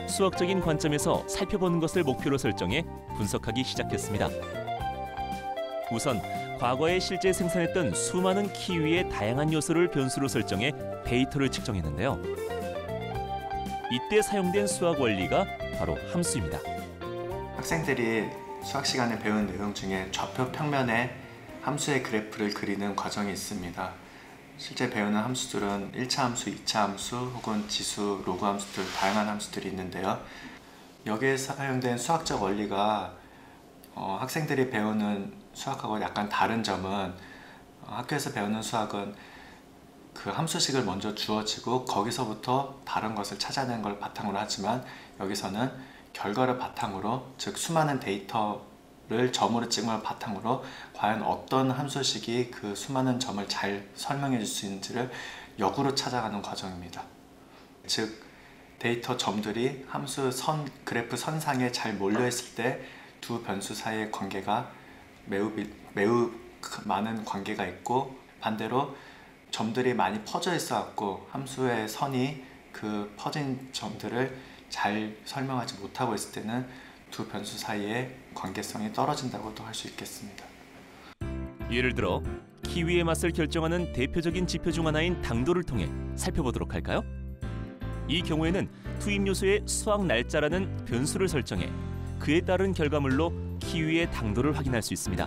수학적인 관점에서 살펴보는 것을 목표로 설정해 분석하기 시작했습니다. 우선 과거에 실제 생산했던 수많은 키위의 다양한 요소를 변수로 설정해 데이터를 측정했는데요. 이때 사용된 수학 원리가 바로 함수입니다. 학생들이 수학 시간에 배운 내용 중에 좌표 평면에 함수의 그래프를 그리는 과정이 있습니다. 실제 배우는 함수들은 1차 함수, 2차 함수 혹은 지수, 로그 함수들, 다양한 함수들이 있는데요. 여기에 사용된 수학적 원리가 학생들이 배우는 수학하고 약간 다른 점은, 학교에서 배우는 수학은 그 함수식을 먼저 주어지고 거기서부터 다른 것을 찾아내는 걸 바탕으로 하지만, 여기서는 결과를 바탕으로, 즉 수많은 데이터를 점으로 찍은 걸 바탕으로 과연 어떤 함수식이 그 수많은 점을 잘 설명해 줄 수 있는지를 역으로 찾아가는 과정입니다. 즉 데이터 점들이 함수 그래프 선상에 잘 몰려 있을 때 두 변수 사이의 관계가 매우 많은 관계가 있고, 반대로 점들이 많이 퍼져 있어 갖고 함수의 선이 그 퍼진 점들을 잘 설명하지 못하고 있을 때는 두 변수 사이의 관계성이 떨어진다고도 할 수 있겠습니다. 예를 들어 키위의 맛을 결정하는 대표적인 지표 중 하나인 당도를 통해 살펴보도록 할까요? 이 경우에는 투입 요소의 수확 날짜라는 변수를 설정해 그에 따른 결과물로 키위의 당도를 확인할 수 있습니다.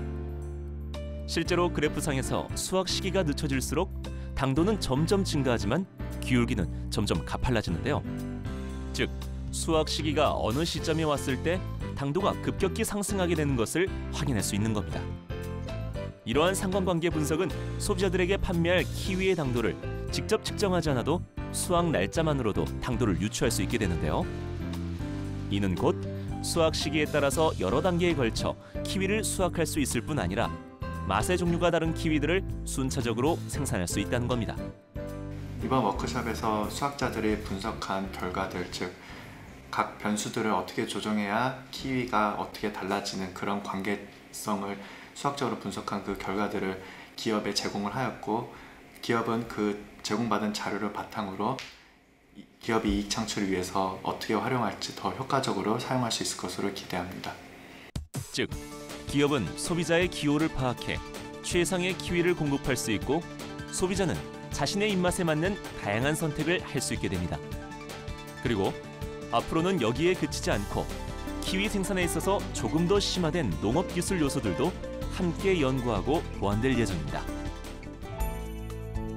실제로 그래프상에서 수확 시기가 늦춰질수록 당도는 점점 증가하지만 기울기는 점점 가팔라지는데요. 즉, 수확 시기가 어느 시점에 왔을 때 당도가 급격히 상승하게 되는 것을 확인할 수 있는 겁니다. 이러한 상관관계 분석은 소비자들에게 판매할 키위의 당도를 직접 측정하지 않아도 수확 날짜만으로도 당도를 유추할 수 있게 되는데요. 이는 곧 수확 시기에 따라서 여러 단계에 걸쳐 키위를 수확할 수 있을 뿐 아니라 맛의 종류가 다른 키위들을 순차적으로 생산할 수 있다는 겁니다. 이번 워크숍에서 수학자들이 분석한 결과들, 즉 각 변수들을 어떻게 조정해야 키위가 어떻게 달라지는 그런 관계성을 수학적으로 분석한 그 결과들을 기업에 제공을 하였고, 기업은 그 제공받은 자료를 바탕으로 기업이 이익 창출을 위해서 어떻게 활용할지 더 효과적으로 사용할 수 있을 것으로 기대합니다. 즉, 기업은 소비자의 기호를 파악해 최상의 키위를 공급할 수 있고, 소비자는 자신의 입맛에 맞는 다양한 선택을 할 수 있게 됩니다. 그리고 앞으로는 여기에 그치지 않고 키위 생산에 있어서 조금 더 심화된 농업기술 요소들도 함께 연구하고 보완될 예정입니다.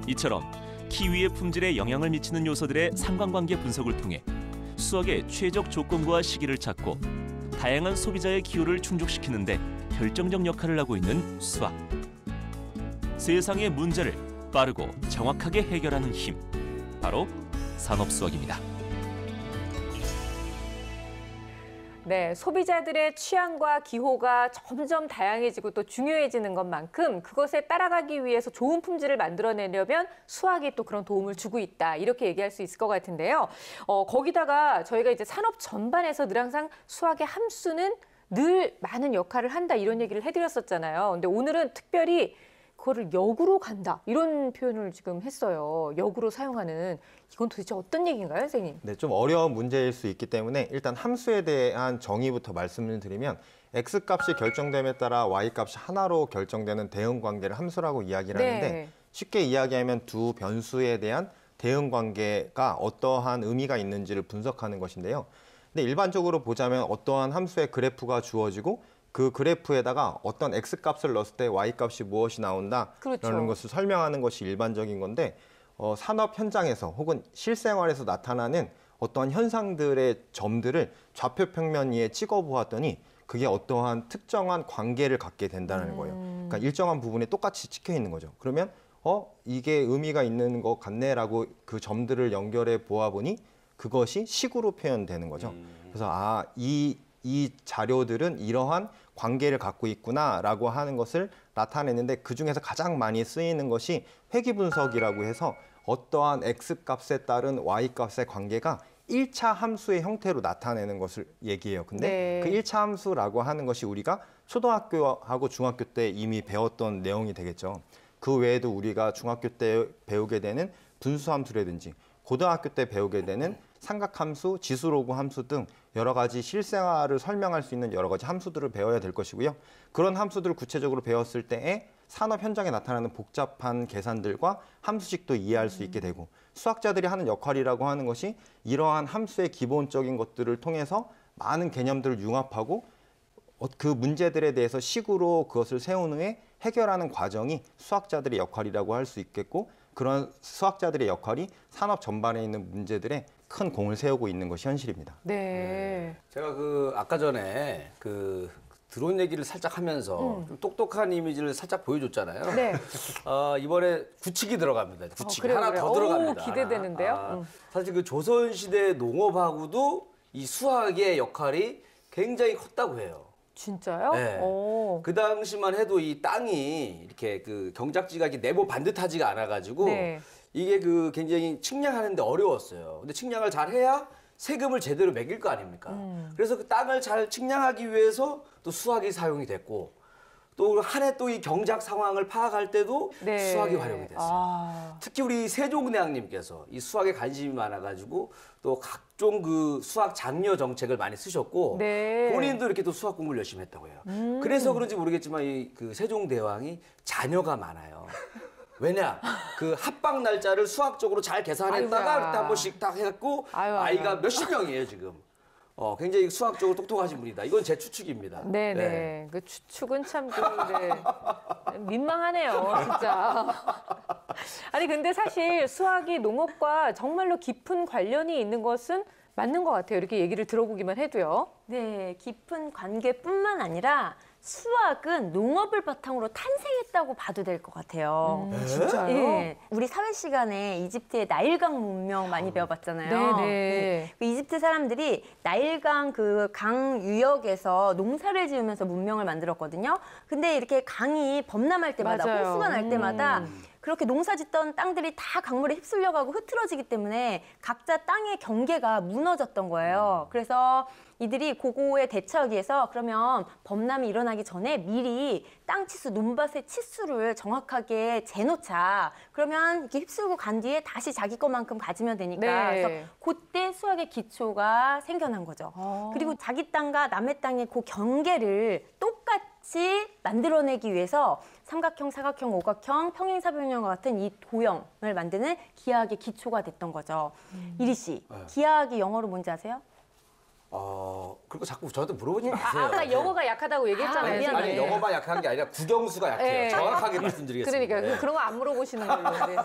이처럼 키위의 품질에 영향을 미치는 요소들의 상관관계 분석을 통해 수확의 최적 조건과 시기를 찾고 다양한 소비자의 기호를 충족시키는 데 결정적 역할을 하고 있는 수학. 세상의 문제를 빠르고 정확하게 해결하는 힘, 바로 산업수학입니다. 네, 소비자들의 취향과 기호가 점점 다양해지고 또 중요해지는 것만큼 그것에 따라가기 위해서 좋은 품질을 만들어내려면 수학이 또 그런 도움을 주고 있다. 이렇게 얘기할 수 있을 것 같은데요. 거기다가 저희가 이제 산업 전반에서 늘 항상 수학의 함수는 늘 많은 역할을 한다. 이런 얘기를 해드렸었잖아요. 근데 오늘은 특별히 그거를 역으로 간다. 이런 표현을 지금 했어요. 역으로 사용하는. 이건 도대체 어떤 얘기인가요, 선생님? 네, 좀 어려운 문제일 수 있기 때문에 일단 함수에 대한 정의부터 말씀을 드리면 x값이 결정됨에 따라 y값이 하나로 결정되는 대응 관계를 함수라고 이야기를 하는데, 쉽게 이야기하면 두 변수에 대한 대응 관계가 어떠한 의미가 있는지를 분석하는 것인데요. 근데 일반적으로 보자면 어떠한 함수의 그래프가 주어지고 그 그래프에다가 어떤 x값을 넣었을 때 y값이 무엇이 나온다, 그렇죠. 라는 것을 설명하는 것이 일반적인 건데, 산업 현장에서 혹은 실생활에서 나타나는 어떠한 현상들의 점들을 좌표 평면 위에 찍어 보았더니 그게 어떠한 특정한 관계를 갖게 된다는 거예요. 그러니까 일정한 부분에 똑같이 찍혀 있는 거죠. 그러면 이게 의미가 있는 것 같네라고 그 점들을 연결해 보아보니 그것이 식으로 표현되는 거죠. 그래서 이 자료들은 이러한 관계를 갖고 있구나라고 하는 것을 나타내는데, 그중에서 가장 많이 쓰이는 것이 회귀분석이라고 해서 어떠한 x값에 따른 y값의 관계가 1차 함수의 형태로 나타내는 것을 얘기해요. 근데 그 1차 함수라고 하는 것이 우리가 초등학교하고 중학교 때 이미 배웠던 내용이 되겠죠. 그 외에도 우리가 중학교 때 배우게 되는 분수함수라든지 고등학교 때 배우게 되는 삼각함수, 지수로그 함수 등 여러 가지 실생활을 설명할 수 있는 여러 가지 함수들을 배워야 될 것이고요. 그런 함수들을 구체적으로 배웠을 때에 산업 현장에 나타나는 복잡한 계산들과 함수식도 이해할 수 있게 되고, 수학자들이 하는 역할이라고 하는 것이 이러한 함수의 기본적인 것들을 통해서 많은 개념들을 융합하고 그 문제들에 대해서 식으로 그것을 세운 후에 해결하는 과정이 수학자들의 역할이라고 할 수 있겠고, 그런 수학자들의 역할이 산업 전반에 있는 문제들에 큰 공을 세우고 있는 것이 현실입니다. 네. 제가 아까 전에 드론 얘기를 살짝 하면서 좀 똑똑한 이미지를 살짝 보여줬잖아요. 네. 이번에 구칙이 들어갑니다. 구칙이 그래요, 하나 그래요. 더 들어갑니다. 기대되는데요. 사실 그 조선시대 농업하고도 이 수학의 역할이 굉장히 컸다고 해요. 진짜요? 네. 그 당시만 해도 이 땅이 이렇게 그 경작지가 이렇게 네모 반듯하지가 않아가지고 이게 굉장히 측량하는데 어려웠어요. 근데 측량을 잘 해야 세금을 제대로 매길 거 아닙니까? 그래서 그 땅을 잘 측량하기 위해서 또 수학이 사용이 됐고 또 한 해 또 이 경작 상황을 파악할 때도 네. 수학이 활용이 됐어요. 특히 우리 세종대왕님께서 이 수학에 관심이 많아가지고 또 각종 그 수학 장려 정책을 많이 쓰셨고 네. 본인도 이렇게 또 수학 공부를 열심히 했다고 해요. 그래서 그런지 모르겠지만 이 그 세종대왕이 자녀가 많아요. 왜냐? 그 합방 날짜를 수학적으로 잘 계산했다가 아이고야. 그때 한 번씩 딱 해갖고 아유, 아이가 아유. 몇십 명이에요 지금. 굉장히 수학적으로 똑똑하신 분이다. 이건 제 추측입니다. 네네. 그 추측은 참 민망하네요, 진짜. 아니 근데 사실 수학이 농업과 정말로 깊은 관련이 있는 것은 맞는 것 같아요. 이렇게 얘기를 들어보기만 해도요. 네, 깊은 관계뿐만 아니라 수학은 농업을 바탕으로 탄생했다고 봐도 될 것 같아요. 진짜요? 예, 우리 사회 시간에 이집트의 나일강 문명 많이 배워봤잖아요. 네네. 예, 그 이집트 사람들이 나일강 그 강 유역에서 농사를 지으면서 문명을 만들었거든요. 근데 이렇게 강이 범람할 때마다 맞아요. 홍수가 날 때마다 그렇게 농사 짓던 땅들이 다 강물에 휩쓸려가고 흐트러지기 때문에 각자 땅의 경계가 무너졌던 거예요. 그래서 이들이 그거에 대처하기 위해서 그러면 범람이 일어나기 전에 미리 땅 치수, 논밭의 치수를 정확하게 재놓자. 그러면 이렇게 휩쓸고 간 뒤에 다시 자기 것만큼 가지면 되니까. 네. 그래서 그때 수학의 기초가 생겨난 거죠. 그리고 자기 땅과 남의 땅의 그 경계를 똑같이 만들어내기 위해서 삼각형, 사각형, 오각형, 평행사변형과 같은 이 도형을 만드는 기하학의 기초가 됐던 거죠. 이리 씨, 기하학이 영어로 뭔지 아세요? 그리고 자꾸 저한테 물어보지 마세요. 아까 영어가 약하다고 얘기했잖아요. 미안해요. 아니 영어만 약한 게 아니라 구경수가 약해요. 네. 정확하게 말씀드리겠습니다. 그러니까 그런 거 안 물어보시는 걸로. 네.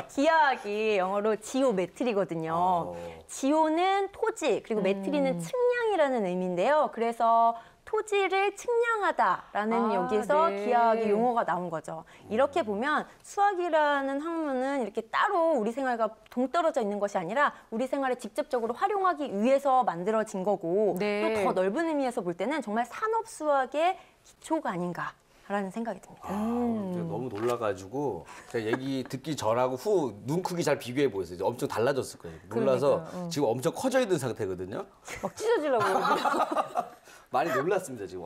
기하학이 영어로 지오메트리거든요. 지오는 토지, 그리고 메트리는 측량이라는 의미인데요. 그래서 토지를 측량하다라는 여기에서 네. 기하학의 용어가 나온 거죠. 이렇게 보면 수학이라는 학문은 이렇게 따로 우리 생활과 동떨어져 있는 것이 아니라 우리 생활에 직접적으로 활용하기 위해서 만들어진 거고 네. 또 더 넓은 의미에서 볼 때는 정말 산업 수학의 기초가 아닌가라는 생각이 듭니다. 제가 너무 놀라가지고 제가 얘기 듣기 전하고 후 눈 크기 잘 비교해 보였어요. 엄청 달라졌을 거예요. 놀라서 그러니까요. 지금 엄청 커져 있는 상태거든요. 막 찢어지려고. 많이 놀랐습니다 지금.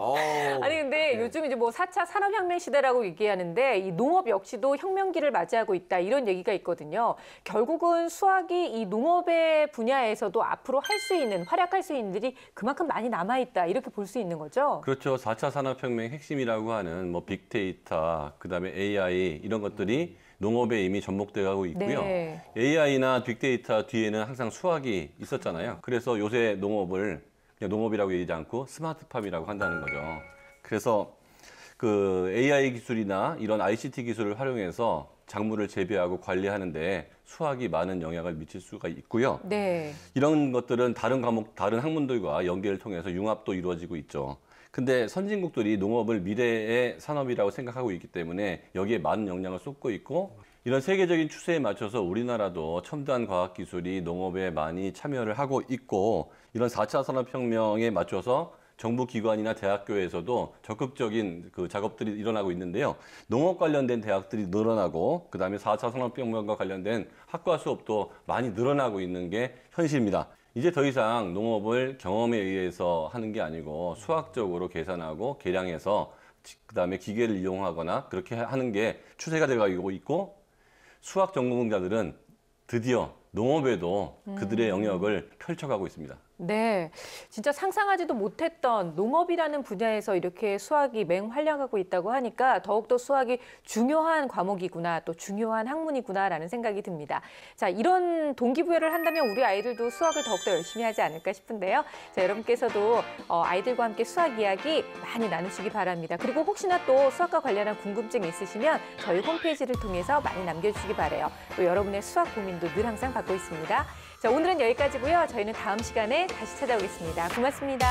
아니 근데 네. 요즘 이제 뭐 4차 산업혁명 시대라고 얘기하는데 이 농업 역시도 혁명기를 맞이하고 있다 이런 얘기가 있거든요. 결국은 수학이 이 농업의 분야에서도 앞으로 할 수 있는 활약할 수 있는 일이 그만큼 많이 남아 있다 이렇게 볼 수 있는 거죠. 그렇죠. 4차 산업혁명의 핵심이라고 하는 뭐 빅데이터, 그다음에 AI 이런 것들이 농업에 이미 접목돼 가고 있고요. 네. AI나 빅데이터 뒤에는 항상 수학이 있었잖아요. 그래서 요새 농업을 그냥 농업이라고 얘기하지 않고 스마트팜이라고 한다는 거죠. 그래서 그 AI 기술이나 이런 ICT 기술을 활용해서 작물을 재배하고 관리하는데 수학이 많은 영향을 미칠 수가 있고요. 네. 이런 것들은 다른 과목, 다른 학문들과 연계를 통해서 융합도 이루어지고 있죠. 근데 선진국들이 농업을 미래의 산업이라고 생각하고 있기 때문에 여기에 많은 영향을 쏟고 있고 이런 세계적인 추세에 맞춰서 우리나라도 첨단 과학기술이 농업에 많이 참여를 하고 있고 이런 4차 산업혁명에 맞춰서 정부 기관이나 대학교에서도 적극적인 그 작업들이 일어나고 있는데요. 농업 관련된 대학들이 늘어나고 그다음에 4차 산업혁명과 관련된 학과 수업도 많이 늘어나고 있는 게 현실입니다. 이제 더 이상 농업을 경험에 의해서 하는 게 아니고 수학적으로 계산하고 계량해서 그다음에 기계를 이용하거나 그렇게 하는 게 추세가 되고 있고 수학 전공자들은 드디어 농업에도 그들의 영역을 펼쳐가고 있습니다. 네, 진짜 상상하지도 못했던 농업이라는 분야에서 이렇게 수학이 맹활약하고 있다고 하니까 더욱더 수학이 중요한 과목이구나, 또 중요한 학문이구나라는 생각이 듭니다. 자, 이런 동기부여를 한다면 우리 아이들도 수학을 더욱더 열심히 하지 않을까 싶은데요. 자, 여러분께서도 아이들과 함께 수학 이야기 많이 나누시기 바랍니다. 그리고 혹시나 또 수학과 관련한 궁금증이 있으시면 저희 홈페이지를 통해서 많이 남겨주시기 바라요. 또 여러분의 수학 고민도 늘 항상 받고 있습니다. 자, 오늘은 여기까지고요. 저희는 다음 시간에 다시 찾아오겠습니다. 고맙습니다.